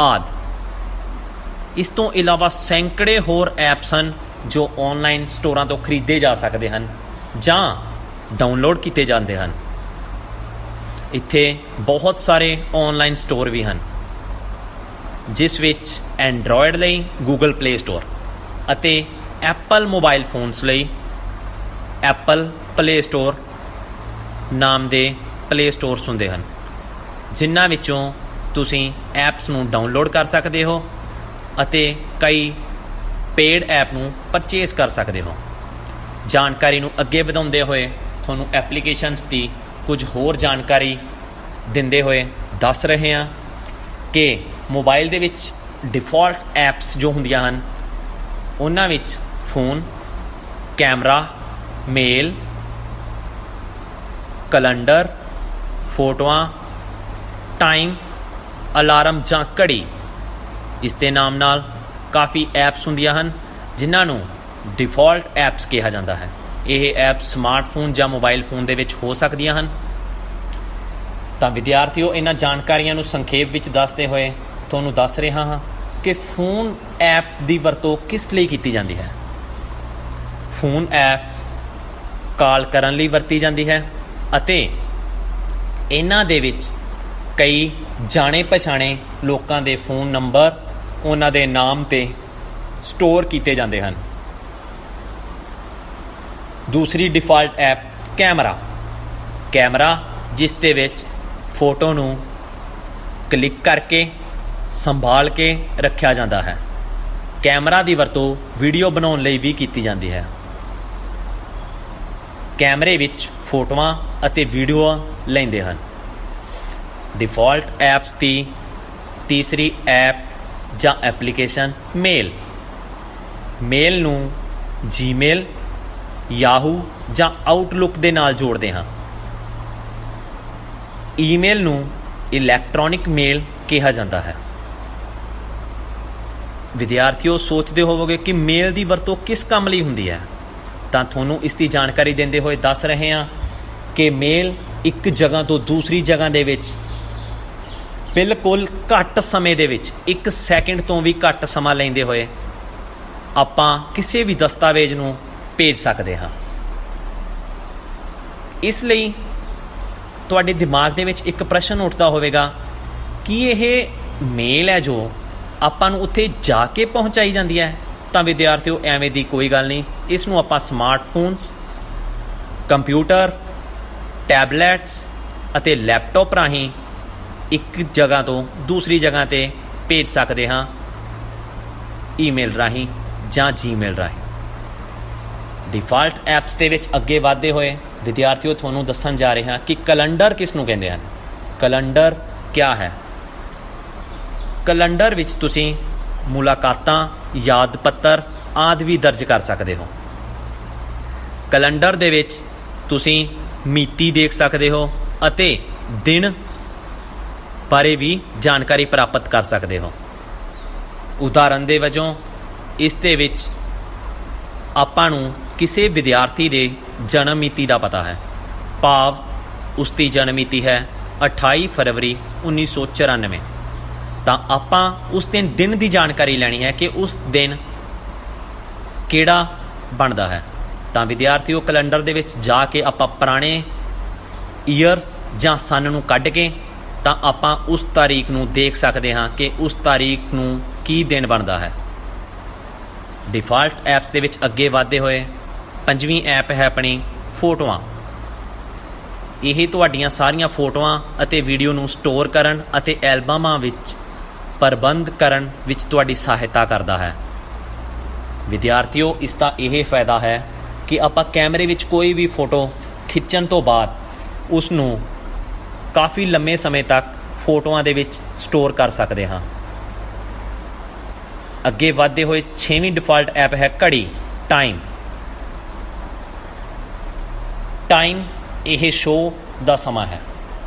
ਆਦਿ। ਇਸ ਤੋਂ ਇਲਾਵਾ ਸੈਂਕੜੇ ਹੋਰ ਐਪਸ ਹਨ ਜੋ ਔਨਲਾਈਨ ਸਟੋਰਾਂ ਤੋਂ ਖਰੀਦੇ ਜਾ ਸਕਦੇ ਹਨ ਜਾਂ ਡਾਊਨਲੋਡ ਕੀਤੇ ਜਾਂਦੇ ਹਨ। ਇੱਥੇ ਬਹੁਤ ਸਾਰੇ ਔਨਲਾਈਨ ਸਟੋਰ ਵੀ ਹਨ, ਜਿਸ ਵਿੱਚ ਐਂਡਰੋਇਡ ਲਈ ਗੂਗਲ ਪਲੇ ਸਟੋਰ ਅਤੇ ਐਪਲ ਮੋਬਾਈਲ ਫੋਨਸ ਲਈ ਐਪਲ ਪਲੇ ਸਟੋਰ ਨਾਮ ਦੇ ਪਲੇ ਸਟੋਰਸ ਹੁੰਦੇ ਹਨ, ਜਿਨ੍ਹਾਂ ਵਿੱਚੋਂ ਤੁਸੀਂ ਐਪਸ ਨੂੰ ਡਾਊਨਲੋਡ ਕਰ ਸਕਦੇ ਹੋ ਅਤੇ ਕਈ ਪੇਡ ਐਪ ਨੂੰ ਪਰਚੇਸ ਕਰ ਸਕਦੇ ਹੋ। ਜਾਣਕਾਰੀ ਨੂੰ ਅੱਗੇ ਵਧਾਉਂਦੇ ਹੋਏ ਤੁਹਾਨੂੰ ਐਪਲੀਕੇਸ਼ਨਸ ਦੀ ਕੁਝ ਹੋਰ ਜਾਣਕਾਰੀ ਦਿੰਦੇ ਹੋਏ ਦੱਸ ਰਹੇ ਹਾਂ ਕਿ ਮੋਬਾਈਲ ਦੇ ਵਿੱਚ ਡਿਫਾਲਟ ਐਪਸ ਜੋ ਹੁੰਦੀਆਂ ਹਨ ਉਹਨਾਂ ਵਿੱਚ ਫੋਨ, ਕੈਮਰਾ, ਮੇਲ, ਕੈਲੰਡਰ, ਫੋਟੋਆਂ, ਟਾਈਮ, ਅਲਾਰਮ ਜਾਂ ਘੜੀ, ਇਸ ਦੇ ਨਾਮ ਨਾਲ ਕਾਫੀ ਐਪਸ ਹੁੰਦੀਆਂ ਹਨ ਜਿਨ੍ਹਾਂ ਨੂੰ ਡਿਫਾਲਟ ਐਪਸ ਕਿਹਾ ਜਾਂਦਾ ਹੈ। ਇਹ ਐਪ ਸਮਾਰਟਫੋਨ ਜਾਂ ਮੋਬਾਈਲ ਫੋਨ ਦੇ ਵਿੱਚ ਹੋ ਸਕਦੀਆਂ ਹਨ। ਤਾਂ ਵਿਦਿਆਰਥੀਓ, ਇਹਨਾਂ ਜਾਣਕਾਰੀਆਂ ਨੂੰ ਸੰਖੇਪ ਵਿੱਚ ਦੱਸਦੇ ਹੋਏ ਤੁਹਾਨੂੰ ਦੱਸ ਰਿਹਾ ਹਾਂ ਕਿ ਫੋਨ ਐਪ ਦੀ ਵਰਤੋਂ ਕਿਸ ਲਈ ਕੀਤੀ ਜਾਂਦੀ ਹੈ। ਫੋਨ ਐਪ ਕਾਲ ਕਰਨ ਲਈ ਵਰਤੀ ਜਾਂਦੀ ਹੈ ਅਤੇ ਇਹਨਾਂ ਦੇ ਵਿੱਚ ਕਈ ਜਾਣੇ ਪਛਾਣੇ ਲੋਕਾਂ ਦੇ ਫੋਨ ਨੰਬਰ ਉਹਨਾਂ ਦੇ ਨਾਮ 'ਤੇ ਸਟੋਰ ਕੀਤੇ ਜਾਂਦੇ ਹਨ। ਦੂਸਰੀ ਡਿਫਾਲਟ ਐਪ ਕੈਮਰਾ ਜਿਸ ਦੇ ਵਿੱਚ ਫੋਟੋ ਨੂੰ ਕਲਿੱਕ ਕਰਕੇ ਸੰਭਾਲ ਕੇ ਰੱਖਿਆ ਜਾਂਦਾ ਹੈ। ਕੈਮਰਾ ਦੀ ਵਰਤੋਂ ਵੀਡੀਓ ਬਣਾਉਣ ਲਈ ਵੀ ਕੀਤੀ ਜਾਂਦੀ ਹੈ। ਕੈਮਰੇ ਵਿੱਚ ਫੋਟੋਆਂ ਅਤੇ ਵੀਡੀਓ ਲੈਂਦੇ ਹਨ। ਡਿਫਾਲਟ ਐਪਸ ਦੀ ਤੀਸਰੀ ਐਪ ਜਾਂ ਐਪਲੀਕੇਸ਼ਨ ਮੇਲ ਨੂੰ ਜੀਮੇਲ, ਯਾਹੂ ਜਾਂ ਆਊਟਲੁੱਕ ਦੇ ਨਾਲ ਜੋੜਦੇ ਹਾਂ। ਈਮੇਲ ਨੂੰ ਇਲੈਕਟ੍ਰੋਨਿਕ ਮੇਲ ਕਿਹਾ ਜਾਂਦਾ ਹੈ। ਵਿਦਿਆਰਥੀਓ, ਸੋਚਦੇ ਹੋਵੋਗੇ ਕਿ ਮੇਲ ਦੀ ਵਰਤੋਂ ਕਿਸ ਕੰਮ ਲਈ ਹੁੰਦੀ ਹੈ, ਤਾਂ ਤੁਹਾਨੂੰ ਇਸ ਦੀ ਜਾਣਕਾਰੀ ਦਿੰਦੇ ਹੋਏ ਦੱਸ ਰਹੇ ਹਾਂ ਕਿ ਮੇਲ ਇੱਕ ਜਗ੍ਹਾ ਤੋਂ ਦੂਸਰੀ ਜਗ੍ਹਾ ਦੇ ਵਿੱਚ ਬਿਲਕੁਲ ਘੱਟ ਸਮੇਂ ਦੇ ਵਿੱਚ 1 ਸੈਕਿੰਡ ਤੋਂ ਵੀ ਘੱਟ ਸਮਾਂ ਲੈਂਦੇ ਹੋਏ ਆਪਾਂ ਕਿਸੇ ਵੀ ਦਸਤਾਵੇਜ਼ ਨੂੰ ਭੇਜ ਸਕਦੇ ਹਾਂ। ਇਸ ਲਈ ਤੁਹਾਡੇ ਦਿਮਾਗ ਦੇ ਵਿੱਚ ਇੱਕ ਪ੍ਰਸ਼ਨ ਉੱਠਦਾ ਹੋਵੇਗਾ ਕਿ ਇਹ ਮੇਲ ਹੈ ਜੋ ਆਪਾਂ ਨੂੰ ਉੱਥੇ ਜਾ ਕੇ ਪਹੁੰਚਾਈ ਜਾਂਦੀ ਹੈ। ਤਾਂ ਵਿਦਿਆਰਥੀਓ, ਐਵੇਂ ਦੀ ਕੋਈ ਗੱਲ ਨਹੀਂ। ਇਸ ਨੂੰ ਆਪਾਂ ਸਮਾਰਟਫੋਨਸ, ਕੰਪਿਊਟਰ, ਟੈਬਲੈਟਸ ਅਤੇ ਲੈਪਟਾਪ ਰਾਹੀਂ ਇੱਕ ਜਗ੍ਹਾ ਤੋਂ ਦੂਸਰੀ ਜਗ੍ਹਾ 'ਤੇ ਭੇਜ ਸਕਦੇ ਹਾਂ, ਈਮੇਲ ਰਾਹੀਂ ਜਾਂ ਜੀਮੇਲ ਰਾਹੀਂ। ਡਿਫਾਲਟ ਐਪਸ ਦੇ ਵਿੱਚ ਅੱਗੇ ਵਧਦੇ ਹੋਏ ਵਿਦਿਆਰਥੀਓ, ਤੁਹਾਨੂੰ ਦੱਸਣ ਜਾ ਰਿਹਾ ਕਿ ਕੈਲੰਡਰ ਕਿਸ ਨੂੰ ਕਹਿੰਦੇ ਹਨ। ਕੈਲੰਡਰ ਕਿਆ ਹੈ? ਕੈਲੰਡਰ ਵਿੱਚ ਤੁਸੀਂ ਮੁਲਾਕਾਤਾਂ, ਯਾਦ ਪੱਤਰ ਆਦਿ ਵੀ ਦਰਜ ਕਰ ਸਕਦੇ ਹੋ। ਕੈਲੰਡਰ ਦੇ ਵਿੱਚ ਤੁਸੀਂ ਮਿਤੀ ਦੇਖ ਸਕਦੇ ਹੋ ਅਤੇ ਦਿਨ ਬਾਰੇ ਵੀ ਜਾਣਕਾਰੀ ਪ੍ਰਾਪਤ ਕਰ ਸਕਦੇ ਹੋ। ਉਦਾਹਰਨ ਦੇ ਵਜੋਂ ਇਸ ਦੇ ਵਿੱਚ ਆਪਾਂ ਨੂੰ ਕਿਸੇ ਵਿਦਿਆਰਥੀ ਦੇ ਜਨਮ ਮਿਤੀ ਦਾ ਪਤਾ ਹੈ, ਭਾਵ ਉਸ ਦੀ ਜਨਮ ਮਿਤੀ ਹੈ 28 ਫਰਵਰੀ 1994। ਤਾਂ ਆਪਾਂ ਉਸ ਦਿਨ ਦੀ ਜਾਣਕਾਰੀ ਲੈਣੀ ਹੈ ਕਿ ਉਸ ਦਿਨ ਕਿਹੜਾ ਬਣਦਾ ਹੈ। ਤਾਂ ਵਿਦਿਆਰਥੀਓ, ਕੈਲੰਡਰ ਦੇ ਵਿੱਚ ਜਾ ਕੇ ਆਪਾਂ ਪੁਰਾਣੇ ਈਅਰਸ ਜਾਂ ਸਨ ਨੂੰ ਕੱਢ ਕੇ ਤਾਂ ਆਪਾਂ ਉਸ ਤਾਰੀਖ ਨੂੰ ਦੇਖ ਸਕਦੇ ਹਾਂ ਕਿ ਉਸ ਤਾਰੀਖ ਨੂੰ ਕੀ ਦਿਨ ਬਣਦਾ ਹੈ। ਡਿਫਾਲਟ ਐਪਸ ਦੇ ਵਿੱਚ ਅੱਗੇ ਵਧਦੇ ਹੋਏ ਪੰਜਵੀਂ ਐਪ ਹੈ ਆਪਣੀ ਫੋਟੋਆਂ। ਇਹ ਤੁਹਾਡੀਆਂ ਸਾਰੀਆਂ ਫੋਟੋਆਂ ਅਤੇ ਵੀਡੀਓ ਨੂੰ ਸਟੋਰ ਕਰਨ ਅਤੇ ਐਲਬਮਾਂ ਵਿੱਚ ਪ੍ਰਬੰਧ ਕਰਨ ਵਿੱਚ ਤੁਹਾਡੀ ਸਹਾਇਤਾ ਕਰਦਾ ਹੈ। ਵਿਦਿਆਰਥੀਓ, ਇਸ ਦਾ ਇਹ ਫਾਇਦਾ ਹੈ ਕਿ ਆਪਾਂ ਕੈਮਰੇ ਵਿੱਚ ਕੋਈ ਵੀ ਫੋਟੋ ਖਿੱਚਣ ਤੋਂ ਬਾਅਦ ਉਸ ਨੂੰ ਕਾਫੀ ਲੰਮੇ ਸਮੇਂ ਤੱਕ ਫੋਟੋਆਂ ਦੇ ਵਿੱਚ ਸਟੋਰ ਕਰ ਸਕਦੇ ਹਾਂ। ਅੱਗੇ ਵਧਦੇ ਹੋਏ 6ਵੀਂ ਡਿਫਾਲਟ ਐਪ ਹੈ ਘੜੀ, ਟਾਈਮ ਇਹ ਸ਼ੋਅ ਦਾ ਸਮਾਂ ਹੈ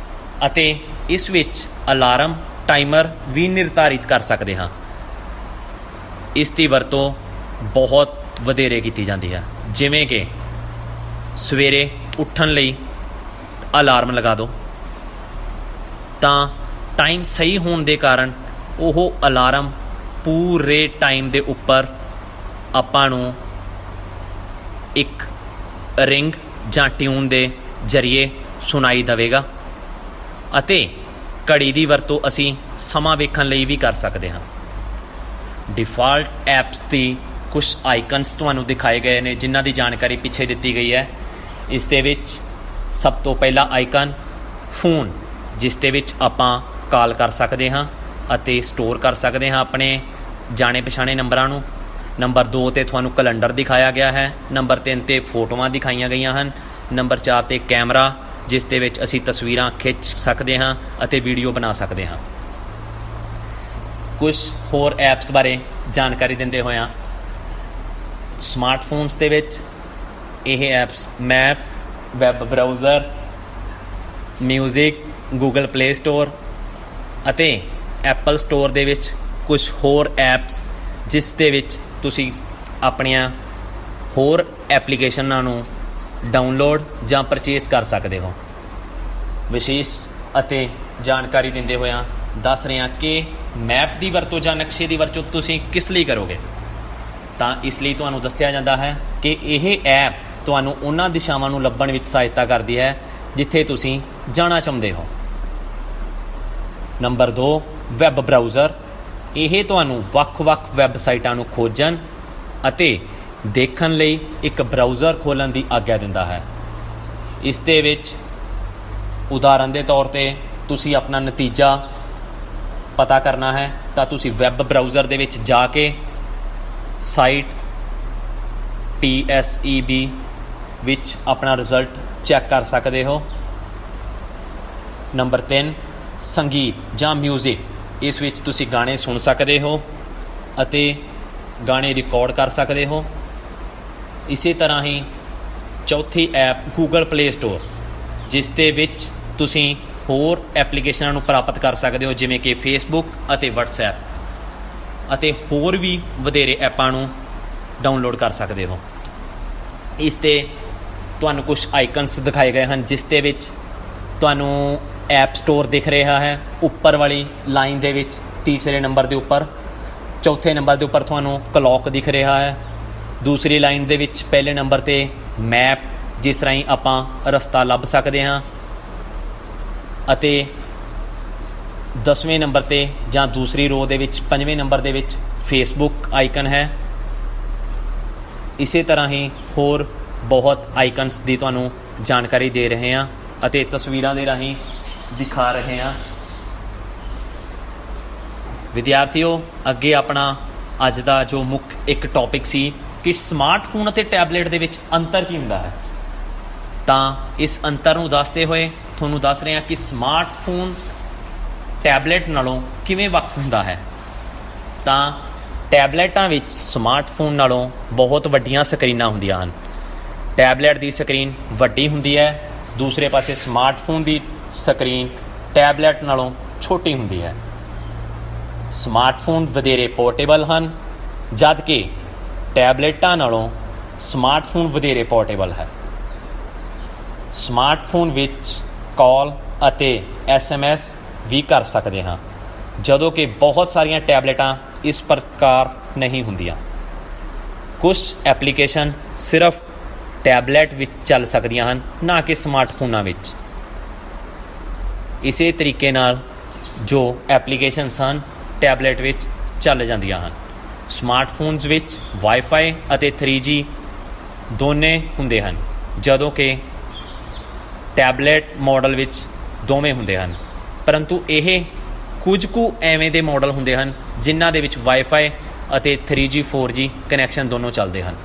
ਅਤੇ ਇਸ ਵਿੱਚ ਅਲਾਰਮ, ਟਾਈਮਰ ਵੀ ਨਿਰਧਾਰਿਤ ਕਰ ਸਕਦੇ ਹਾਂ। ਇਸ ਦੀ ਵਰਤੋਂ ਬਹੁਤ ਵਧੇਰੇ ਕੀਤੀ ਜਾਂਦੀ ਹੈ, ਜਿਵੇਂ ਕਿ ਸਵੇਰੇ ਉੱਠਣ ਲਈ ਅਲਾਰਮ ਲਗਾ ਦਿਓ ਤਾਂ ਟਾਈਮ ਸਹੀ ਹੋਣ ਦੇ ਕਾਰਨ ਉਹ ਅਲਾਰਮ ਪੂਰੇ ਟਾਈਮ ਦੇ ਉੱਪਰ ਆਪਾਂ ਨੂੰ ਇੱਕ ਰਿੰਗ ਜਾਂ ਟਿਊਨ ਦੇ ਜ਼ਰੀਏ ਸੁਣਾਈ ਦੇਵੇਗਾ। ਅਤੇ ਘੜੀ ਦੀ ਵਰਤੋਂ ਅਸੀਂ ਸਮਾਂ ਵੇਖਣ ਲਈ ਵੀ ਕਰ ਸਕਦੇ ਹਾਂ। ਡਿਫਾਲਟ ਐਪਸ ਦੀ ਕੁਝ ਆਈਕਨਸ ਤੁਹਾਨੂੰ ਦਿਖਾਏ ਗਏ ਨੇ ਜਿਨ੍ਹਾਂ ਦੀ ਜਾਣਕਾਰੀ ਪਿੱਛੇ ਦਿੱਤੀ ਗਈ ਹੈ। ਇਸ ਦੇ ਵਿੱਚ ਸਭ ਤੋਂ ਪਹਿਲਾ ਆਈਕਨ ਫੋਨ, ਜਿਸ ਦੇ ਵਿੱਚ ਆਪਾਂ ਕਾਲ ਕਰ ਸਕਦੇ ਹਾਂ ਅਤੇ ਸਟੋਰ ਕਰ ਸਕਦੇ ਹਾਂ ਆਪਣੇ ਜਾਣੇ ਪਛਾਣੇ ਨੰਬਰਾਂ ਨੂੰ। ਨੰਬਰ 2 'ਤੇ ਤੁਹਾਨੂੰ ਕੈਲੰਡਰ ਦਿਖਾਇਆ ਗਿਆ ਹੈ। ਨੰਬਰ 3 'ਤੇ ਫੋਟੋਆਂ ਦਿਖਾਈਆਂ ਗਈਆਂ ਹਨ। ਨੰਬਰ 4 'ਤੇ ਕੈਮਰਾ, ਜਿਸ ਦੇ ਵਿੱਚ ਅਸੀਂ ਤਸਵੀਰਾਂ ਖਿੱਚ ਸਕਦੇ ਹਾਂ ਅਤੇ ਵੀਡੀਓ ਬਣਾ ਸਕਦੇ ਹਾਂ। ਕੁਝ ਹੋਰ ਐਪਸ ਬਾਰੇ ਜਾਣਕਾਰੀ ਦਿੰਦੇ ਹੋਇਆਂ, ਸਮਾਰਟਫੋਨਸ ਦੇ ਵਿੱਚ ਇਹ apps map, web browser, music, Google play store ਅਤੇ ਐਪਲ ਸਟੋਰ ਦੇ ਵਿੱਚ ਕੁਝ ਹੋਰ ਐਪਸ ਜਿਸ ਦੇ ਵਿੱਚ ਤੁਸੀਂ ਆਪਣੀਆਂ ਹੋਰ ਐਪਲੀਕੇਸ਼ਨਾਂ ਨੂੰ ਡਾਊਨਲੋਡ ਜਾਂ ਪਰਚੇਸ ਕਰ ਸਕਦੇ ਹੋ। ਵਿਸ਼ੇਸ਼ ਅਤੇ ਜਾਣਕਾਰੀ ਦਿੰਦੇ ਹੋਇਆਂ ਦੱਸ ਰਹੇ ਹਾਂ ਕਿ ਮੈਪ ਦੀ ਵਰਤੋਂ ਜਾਂ ਨਕਸ਼ੇ ਦੀ ਵਰਤੋਂ ਤੁਸੀਂ ਕਿਸ ਲਈ ਕਰੋਗੇ। ਤਾਂ ਇਸ ਲਈ ਤੁਹਾਨੂੰ ਦੱਸਿਆ ਜਾਂਦਾ ਹੈ ਕਿ ਇਹ ਐਪ ਤੁਹਾਨੂੰ ਉਹਨਾਂ ਦਿਸ਼ਾਵਾਂ ਨੂੰ ਲੱਭਣ ਵਿੱਚ ਸਹਾਇਤਾ ਕਰਦੀ ਹੈ ਜਿੱਥੇ ਤੁਸੀਂ ਜਾਣਾ ਚਾਹੁੰਦੇ ਹੋ। Number 2, web browser. ਇਹ ਤੁਹਾਨੂੰ ਵੱਖ-ਵੱਖ ਵੈੱਬਸਾਈਟਾਂ ਨੂੰ ਖੋਜਣ ਅਤੇ ਦੇਖਣ ਲਈ ਇੱਕ ਬਰਾਊਜ਼ਰ ਖੋਲ੍ਹਣ ਦੀ ਆਗਿਆ ਦਿੰਦਾ ਹੈ। ਇਸ ਦੇ ਵਿੱਚ ਉਦਾਹਰਨ ਦੇ ਤੌਰ 'ਤੇ ਤੁਸੀਂ ਆਪਣਾ ਨਤੀਜਾ ਪਤਾ ਕਰਨਾ ਹੈ ਤਾਂ ਤੁਸੀਂ ਵੈਬ ਬਰਾਊਜ਼ਰ ਦੇ ਵਿੱਚ ਜਾ ਕੇ ਸਾਈਟ PSEB ਵਿੱਚ ਆਪਣਾ ਰਿਜ਼ਲਟ ਚੈੱਕ ਕਰ ਸਕਦੇ ਹੋ। ਨੰਬਰ 3, ਸੰਗੀਤ ਜਾਂ ਮਿਊਜ਼ਿਕ। ਇਸ ਵਿੱਚ ਤੁਸੀਂ ਗਾਣੇ ਸੁਣ ਸਕਦੇ ਹੋ ਅਤੇ ਗਾਣੇ ਰਿਕਾਰਡ ਕਰ ਸਕਦੇ ਹੋ। ਇਸੇ ਤਰ੍ਹਾਂ ਹੀ ਚੌਥੀ ਐਪ ਗੂਗਲ ਪਲੇ ਸਟੋਰ, ਜਿਸ ਦੇ ਵਿੱਚ ਤੁਸੀਂ ਹੋਰ ਐਪਲੀਕੇਸ਼ਨਾਂ ਨੂੰ ਪ੍ਰਾਪਤ ਕਰ ਸਕਦੇ ਹੋ ਜਿਵੇਂ ਕਿ ਫੇਸਬੁੱਕ ਅਤੇ ਵਟਸਐਪ ਅਤੇ ਹੋਰ ਵੀ ਵਧੇਰੇ ਐਪਾਂ ਨੂੰ ਡਾਊਨਲੋਡ ਕਰ ਸਕਦੇ ਹੋ। ਇਸ 'ਤੇ ਤੁਹਾਨੂੰ ਕੁਝ ਆਈਕਨਸ ਦਿਖਾਏ ਗਏ ਹਨ ਜਿਸ ਦੇ ਵਿੱਚ ਤੁਹਾਨੂੰ ਐਪ ਸਟੋਰ ਦਿਖ ਰਿਹਾ ਹੈ ਉੱਪਰ ਵਾਲੀ ਲਾਈਨ ਦੇ ਵਿੱਚ, ਤੀਸਰੇ ਨੰਬਰ ਦੇ ਉੱਪਰ। ਚੌਥੇ ਨੰਬਰ ਦੇ ਉੱਪਰ ਤੁਹਾਨੂੰ ਕਲੌਕ ਦਿਖ ਰਿਹਾ ਹੈ। ਦੂਸਰੀ ਲਾਈਨ ਦੇ ਵਿੱਚ ਪਹਿਲੇ ਨੰਬਰ 'ਤੇ ਮੈਪ, ਜਿਸ ਰਾਹੀਂ ਆਪਾਂ ਰਸਤਾ ਲੱਭ ਸਕਦੇ ਹਾਂ, ਅਤੇ 10ਵੇਂ ਨੰਬਰ 'ਤੇ ਜਾਂ ਦੂਸਰੀ ਰੋ ਦੇ ਵਿੱਚ 5ਵੇਂ ਨੰਬਰ ਦੇ ਵਿੱਚ ਫੇਸਬੁੱਕ ਆਈਕਨ ਹੈ। ਇਸੇ ਤਰ੍ਹਾਂ ਹੀ ਹੋਰ ਬਹੁਤ ਆਈਕਨਸ ਦੀ ਤੁਹਾਨੂੰ ਜਾਣਕਾਰੀ ਦੇ ਰਹੇ ਹਾਂ ਅਤੇ ਤਸਵੀਰਾਂ ਦੇ ਰਾਹੀਂ ਦਿਖਾ ਰਹੇ ਹਾਂ। ਵਿਦਿਆਰਥੀਓ, ਅੱਗੇ ਆਪਣਾ ਅੱਜ ਦਾ ਜੋ ਮੁੱਖ ਇੱਕ ਟੌਪਿਕ ਸੀ ਕਿ ਸਮਾਰਟਫੋਨ ਅਤੇ ਟੈਬਲੇਟ ਦੇ ਵਿੱਚ ਅੰਤਰ ਕੀ ਹੁੰਦਾ ਹੈ, ਤਾਂ ਇਸ ਅੰਤਰ ਨੂੰ ਦੱਸਦੇ ਹੋਏ ਤੁਹਾਨੂੰ ਦੱਸ ਰਹੇ ਹਾਂ ਕਿ ਸਮਾਰਟਫੋਨ ਟੈਬਲੇਟ ਨਾਲੋਂ ਕਿਵੇਂ ਵੱਖ ਹੁੰਦਾ ਹੈ। ਤਾਂ ਟੈਬਲੇਟਾਂ ਵਿੱਚ ਸਮਾਰਟਫੋਨ ਨਾਲੋਂ ਬਹੁਤ ਵੱਡੀਆਂ ਸਕਰੀਨਾਂ ਹੁੰਦੀਆਂ ਹਨ। ਟੈਬਲੇਟ ਦੀ ਸਕਰੀਨ ਵੱਡੀ ਹੁੰਦੀ ਹੈ, ਦੂਸਰੇ ਪਾਸੇ ਸਮਾਰਟਫੋਨ ਦੀ ਸਕਰੀਨ ਟੈਬਲੇਟ ਨਾਲੋਂ ਛੋਟੀ ਹੁੰਦੀ ਹੈ। ਸਮਾਰਟਫੋਨ ਵਧੇਰੇ ਪੋਰਟੇਬਲ ਹਨ, ਜਦ ਕਿ ਟੈਬਲੇਟਾਂ ਨਾਲੋਂ ਸਮਾਰਟਫੋਨ ਵਧੇਰੇ ਪੋਰਟੇਬਲ ਹੈ। ਸਮਾਰਟਫੋਨ ਵਿੱਚ ਕਾਲ ਅਤੇ SMS ਵੀ ਕਰ ਸਕਦੇ ਹਾਂ, ਜਦੋਂ ਕਿ ਬਹੁਤ ਸਾਰੀਆਂ ਟੈਬਲੇਟਾਂ ਇਸ ਪ੍ਰਕਾਰ ਨਹੀਂ ਹੁੰਦੀਆਂ। ਕੁਝ ਐਪਲੀਕੇਸ਼ਨ ਸਿਰਫ ਟੈਬਲੇਟ ਵਿੱਚ ਚੱਲ ਸਕਦੀਆਂ ਹਨ, ਨਾ ਕਿ ਸਮਾਰਟਫੋਨਾਂ ਵਿੱਚ। ਇਸੇ ਤਰੀਕੇ ਨਾਲ ਜੋ ਐਪਲੀਕੇਸ਼ਨਸ ਹਨ ਟੈਬਲੇਟ ਵਿੱਚ ਚੱਲ ਜਾਂਦੀਆਂ ਹਨ। ਸਮਾਰਟਫੋਨਸ ਵਿੱਚ ਵਾਈਫਾਈ ਅਤੇ 3G ਦੋਨੇ ਹੁੰਦੇ ਹਨ, ਜਦੋਂ ਕਿ ਟੈਬਲੇਟ ਮਾਡਲ ਵਿੱਚ ਦੋਵੇਂ ਹੁੰਦੇ ਹਨ। ਪਰੰਤੂ ਇਹ ਕੁਝ ਕੁ ਐਵੇਂ ਦੇ ਮਾਡਲ ਹੁੰਦੇ ਹਨ ਜਿਨ੍ਹਾਂ ਦੇ ਵਿੱਚ ਵਾਈਫਾਈ ਅਤੇ 3G 4G ਕਨੈਕਸ਼ਨ ਦੋਨੋਂ ਚੱਲਦੇ ਹਨ।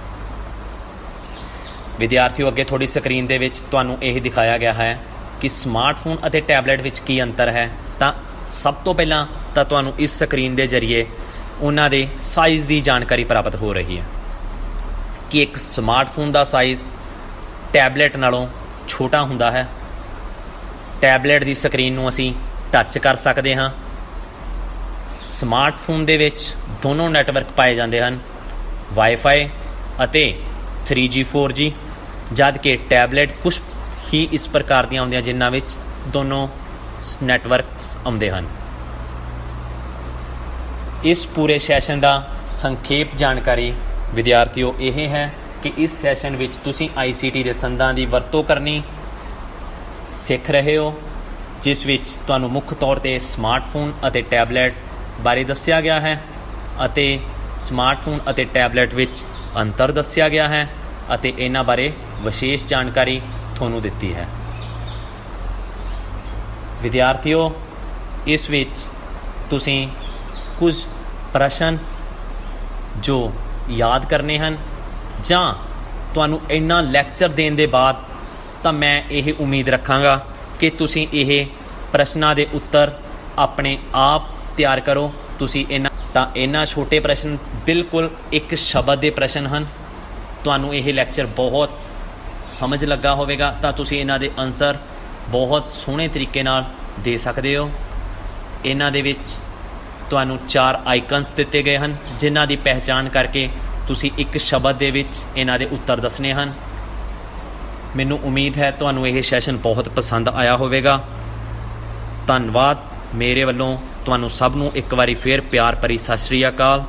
ਵਿਦਿਆਰਥੀਓ, ਅੱਗੇ ਤੁਹਾਡੀ ਸਕਰੀਨ ਦੇ ਵਿੱਚ ਤੁਹਾਨੂੰ ਇਹ ਦਿਖਾਇਆ ਗਿਆ ਹੈ ਕਿ ਸਮਾਰਟਫੋਨ ਅਤੇ ਟੈਬਲੇਟ ਵਿੱਚ ਕੀ ਅੰਤਰ ਹੈ। ਤਾਂ ਸਭ ਤੋਂ ਪਹਿਲਾਂ ਤਾਂ ਤੁਹਾਨੂੰ ਇਸ ਸਕਰੀਨ ਦੇ ਜ਼ਰੀਏ ਉਹਨਾਂ ਦੇ ਸਾਈਜ਼ ਦੀ ਜਾਣਕਾਰੀ ਪ੍ਰਾਪਤ ਹੋ ਰਹੀ ਹੈ ਕਿ ਇੱਕ ਸਮਾਰਟਫੋਨ ਦਾ ਸਾਈਜ਼ ਟੈਬਲੇਟ ਨਾਲੋਂ ਛੋਟਾ ਹੁੰਦਾ ਹੈ। ਟੈਬਲੇਟ ਦੀ ਸਕਰੀਨ ਨੂੰ ਅਸੀਂ ਟੱਚ ਕਰ ਸਕਦੇ ਹਾਂ। ਸਮਾਰਟਫੋਨ ਦੇ ਵਿੱਚ ਦੋਨੋਂ ਨੈਟਵਰਕ ਪਾਏ ਜਾਂਦੇ ਹਨ, ਵਾਈਫਾਈ ਅਤੇ 3G 4G, ਜਦ ਕਿ ਟੈਬਲੇਟ ਕੁਛ ਹੀ ਇਸ ਪ੍ਰਕਾਰ ਦੀਆਂ ਹੁੰਦੀਆਂ ਜਿਨ੍ਹਾਂ ਵਿੱਚ ਦੋਨੋਂ ਨੈਟਵਰਕਸ ਆਉਂਦੇ ਹਨ। ਇਸ ਪੂਰੇ ਸੈਸ਼ਨ ਦਾ ਸੰਖੇਪ ਜਾਣਕਾਰੀ ਵਿਦਿਆਰਥੀਓ ਇਹ ਹੈ ਕਿ ਇਸ ਸੈਸ਼ਨ ਵਿੱਚ ਤੁਸੀਂ ICT ਦੇ ਸੰਦਾਂ ਦੀ ਵਰਤੋਂ ਕਰਨੀ ਸਿੱਖ ਰਹੇ ਹੋ, ਜਿਸ ਵਿੱਚ ਤੁਹਾਨੂੰ ਮੁੱਖ ਤੌਰ 'ਤੇ ਸਮਾਰਟਫੋਨ ਅਤੇ ਟੈਬਲੇਟ ਬਾਰੇ ਦੱਸਿਆ ਗਿਆ ਹੈ ਅਤੇ ਸਮਾਰਟਫੋਨ ਅਤੇ ਟੈਬਲੇਟ ਵਿੱਚ ਅੰਤਰ ਦੱਸਿਆ ਗਿਆ ਹੈ ਅਤੇ ਇਹਨਾਂ ਬਾਰੇ ਵਿਸ਼ੇਸ਼ ਜਾਣਕਾਰੀ ਤੁਹਾਨੂੰ ਦਿੱਤੀ ਹੈ। ਵਿਦਿਆਰਥੀਓ, ਇਸ ਵਿੱਚ ਤੁਸੀਂ ਕੁਝ ਪ੍ਰਸ਼ਨ ਜੋ ਯਾਦ ਕਰਨੇ ਹਨ ਜਾਂ ਤੁਹਾਨੂੰ ਇੰਨਾ ਲੈਕਚਰ ਦੇਣ ਦੇ ਬਾਅਦ ਤਾਂ ਮੈਂ ਇਹ ਉਮੀਦ ਰੱਖਾਂਗਾ ਕਿ ਤੁਸੀਂ ਇਹ ਪ੍ਰਸ਼ਨਾਂ ਦੇ ਉੱਤਰ ਆਪਣੇ ਆਪ ਤਿਆਰ ਕਰੋ। ਤੁਸੀਂ ਇਹਨਾਂ ਛੋਟੇ ਪ੍ਰਸ਼ਨ ਬਿਲਕੁਲ ਇੱਕ ਸ਼ਬਦ ਦੇ ਪ੍ਰਸ਼ਨ ਹਨ। ਤੁਹਾਨੂੰ ਇਹ ਲੈਕਚਰ ਬਹੁਤ ਸਮਝ ਲੱਗਾ ਹੋਵੇਗਾ ਤਾਂ ਤੁਸੀਂ ਇਹਨਾਂ ਦੇ ਆਨਸਰ ਬਹੁਤ ਸੋਹਣੇ ਤਰੀਕੇ ਨਾਲ ਦੇ ਸਕਦੇ ਹੋ। ਇਹਨਾਂ ਦੇ ਵਿੱਚ ਤੁਹਾਨੂੰ 4 ਆਈਕਨਸ ਦਿੱਤੇ ਗਏ ਹਨ ਜਿਨ੍ਹਾਂ ਦੀ ਪਹਿਚਾਣ ਕਰਕੇ ਤੁਸੀਂ ਇੱਕ ਸ਼ਬਦ ਦੇ ਵਿੱਚ ਇਹਨਾਂ ਦੇ ਉੱਤਰ ਦੱਸਣੇ ਹਨ। ਮੈਨੂੰ ਉਮੀਦ ਹੈ ਤੁਹਾਨੂੰ ਇਹ ਸੈਸ਼ਨ ਬਹੁਤ ਪਸੰਦ ਆਇਆ ਹੋਵੇਗਾ। ਧੰਨਵਾਦ। ਮੇਰੇ ਵੱਲੋਂ ਤੁਹਾਨੂੰ ਸਭ ਨੂੰ ਇੱਕ ਵਾਰੀ ਫੇਰ ਪਿਆਰ ਭਰੀ ਸਤਿ ਸ਼੍ਰੀ ਅਕਾਲ।